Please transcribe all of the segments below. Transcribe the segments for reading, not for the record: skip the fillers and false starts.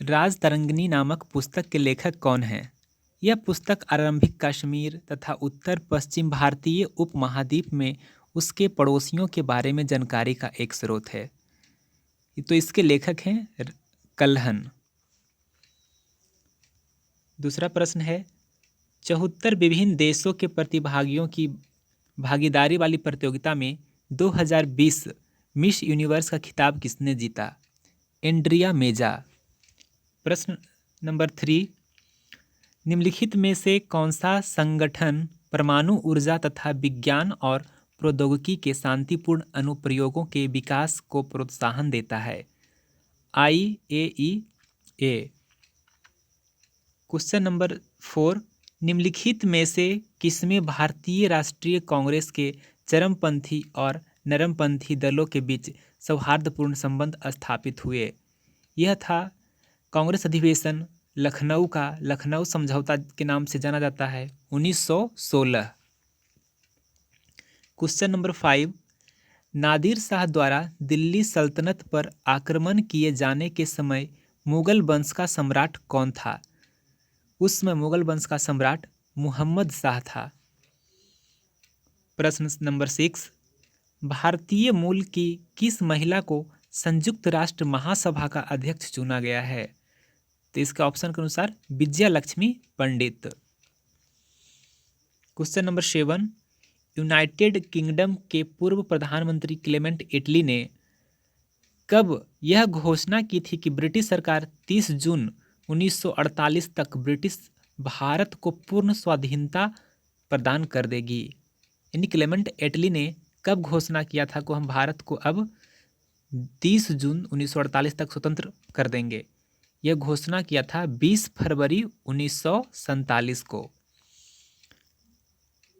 राज तरंगिणी नामक पुस्तक के लेखक कौन हैं? यह पुस्तक आरंभिक कश्मीर तथा उत्तर पश्चिम भारतीय उपमहाद्वीप में उसके पड़ोसियों के बारे में जानकारी का एक स्रोत है। तो इसके लेखक हैं कल्हन। दूसरा प्रश्न है, 74 विभिन्न देशों के प्रतिभागियों की भागीदारी वाली प्रतियोगिता में 2020 मिस यूनिवर्स का खिताब किसने जीता? एंड्रिया मेजा। प्रश्न नंबर 3, निम्नलिखित में से कौन सा संगठन परमाणु ऊर्जा तथा विज्ञान और प्रौद्योगिकी के शांतिपूर्ण अनुप्रयोगों के विकास को प्रोत्साहन देता है? IAEA। क्वेश्चन नंबर 4, निम्नलिखित में से किसमें भारतीय राष्ट्रीय कांग्रेस के चरमपंथी और नरमपंथी दलों के बीच सौहार्दपूर्ण संबंध स्थापित हुए? यह था कांग्रेस अधिवेशन लखनऊ का लखनऊ समझौता के नाम से जाना जाता है, 1916। क्वेश्चन नंबर 5, नादिर शाह द्वारा दिल्ली सल्तनत पर आक्रमण किए जाने के समय मुगल वंश का सम्राट कौन था? उस समय मुगल वंश का सम्राट मुहम्मद शाह था। प्रश्न नंबर 6, भारतीय मूल की किस महिला को संयुक्त राष्ट्र महासभा का अध्यक्ष चुना गया है? तो इसका ऑप्शन के अनुसार विजया लक्ष्मी पंडित। क्वेश्चन नंबर 7, यूनाइटेड किंगडम के पूर्व प्रधानमंत्री क्लेमेंट एटली ने कब यह घोषणा की थी कि ब्रिटिश सरकार 30 जून 1948 तक ब्रिटिश भारत को पूर्ण स्वाधीनता प्रदान कर देगी? यानी क्लेमेंट एटली ने कब घोषणा किया था कि हम भारत को अब 30 जून 1948 तक स्वतंत्र कर देंगे? यह घोषणा किया था 20 फरवरी 1947 को।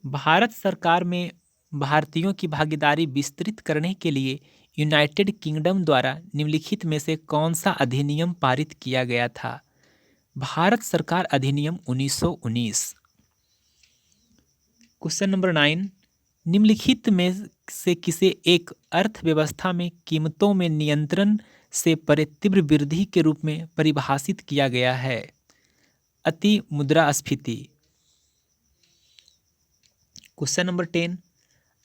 भारत सरकार में भारतीयों की भागीदारी विस्तृत करने के लिए यूनाइटेड किंगडम द्वारा निम्नलिखित में से कौन सा अधिनियम पारित किया गया था? भारत सरकार अधिनियम 1919। क्वेश्चन नंबर 9, निम्नलिखित में से किसे एक अर्थव्यवस्था में कीमतों में नियंत्रण से परे तीव्र वृद्धि के रूप में परिभाषित किया गया है? अति मुद्रास्फीति। क्वेश्चन नंबर 10,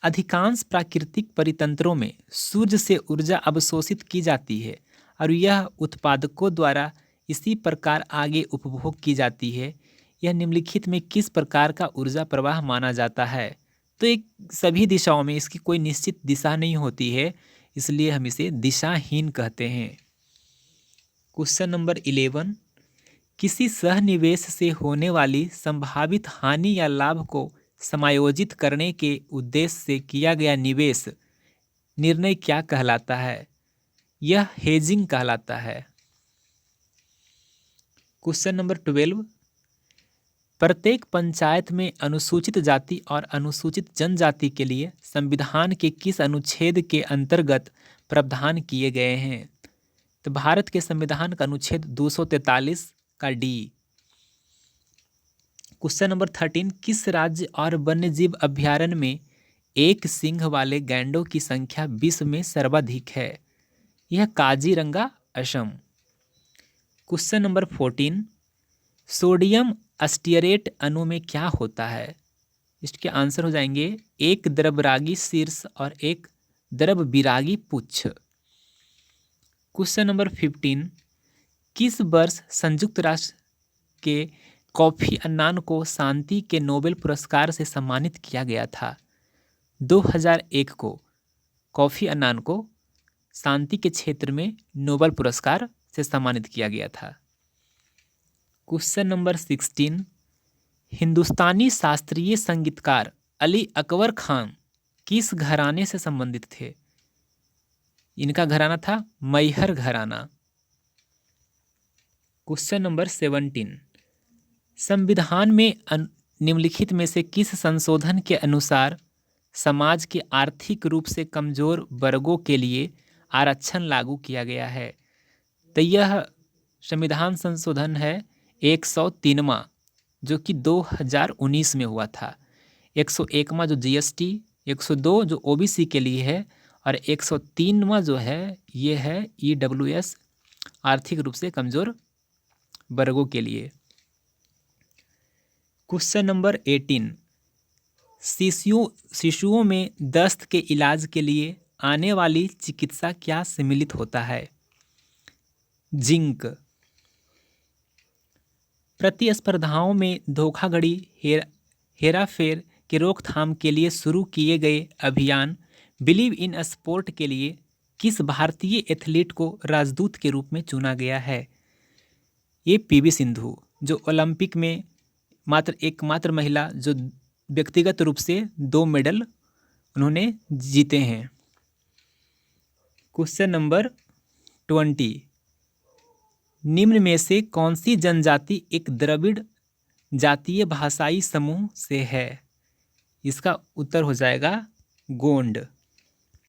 अधिकांश प्राकृतिक परितंत्रों में सूर्य से ऊर्जा अवशोषित की जाती है और यह उत्पादकों द्वारा इसी प्रकार आगे उपभोग की जाती है। यह निम्नलिखित में किस प्रकार का ऊर्जा प्रवाह माना जाता है? तो एक सभी दिशाओं में इसकी कोई निश्चित दिशा नहीं होती है, इसलिए हम इसे दिशाहीन कहते हैं। क्वेश्चन नंबर 11, किसी सहनिवेश से होने वाली संभावित हानि या लाभ को समायोजित करने के उद्देश्य से किया गया निवेश निर्णय क्या कहलाता है? यह हेजिंग कहलाता है। क्वेश्चन नंबर 12, प्रत्येक पंचायत में अनुसूचित जाति और अनुसूचित जनजाति के लिए संविधान के किस अनुच्छेद के अंतर्गत प्रावधान किए गए हैं? तो भारत के संविधान का अनुच्छेद 243 का डी। क्वेश्चन नंबर 13, किस राज्य और वन्यजीव अभ्यारण्य में एक सिंह वाले गैंडों की संख्या विश्व में सर्वाधिक है? यह Kaziranga, Assam. Question number 14, sodium stearate अणु में क्या होता है? इसके आंसर हो जाएंगे एक द्रवरागी शीर्ष और एक द्रवविरागी पुच्छ। क्वेश्चन नंबर 15, किस वर्ष संयुक्त राष्ट्र के कोफी अन्नान को शांति के नोबेल पुरस्कार से सम्मानित किया गया था? 2001 को कोफी अन्नान को शांति के क्षेत्र में नोबेल पुरस्कार से सम्मानित किया गया था। क्वेश्चन नंबर 16, हिंदुस्तानी शास्त्रीय संगीतकार अली अकबर खान किस घराने से संबंधित थे? इनका घराना था मैहर घराना। क्वेश्चन नंबर 17, संविधान में निम्नलिखित में से किस संशोधन के अनुसार समाज के आर्थिक रूप से कमजोर वर्गों के लिए आरक्षण लागू किया गया है? तो यह संविधान संशोधन है 103वां, जो कि 2019 में हुआ था। 101वां जो GST, 102 जो OBC के लिए है और 103वां जो है ये है EWS, आर्थिक रूप से कमज़ोर वर्गों के लिए। क्वेश्चन नंबर 18, शिशुओं में दस्त के इलाज के लिए आने वाली चिकित्सा क्या सम्मिलित होता है? जिंक। प्रतिस्पर्धाओं में धोखाधड़ी हेराफेर के रोकथाम के लिए शुरू किए गए अभियान बिलीव इन स्पोर्ट के लिए किस भारतीय एथलीट को राजदूत के रूप में चुना गया है? ये पीवी सिंधु, जो ओलंपिक में एकमात्र महिला जो व्यक्तिगत रूप से 2 मेडल उन्होंने जीते हैं। क्वेश्चन नंबर 20, निम्न में से कौन सी जनजाति एक द्रविड़ जातीय भाषाई समूह से है? इसका उत्तर हो जाएगा गोंड।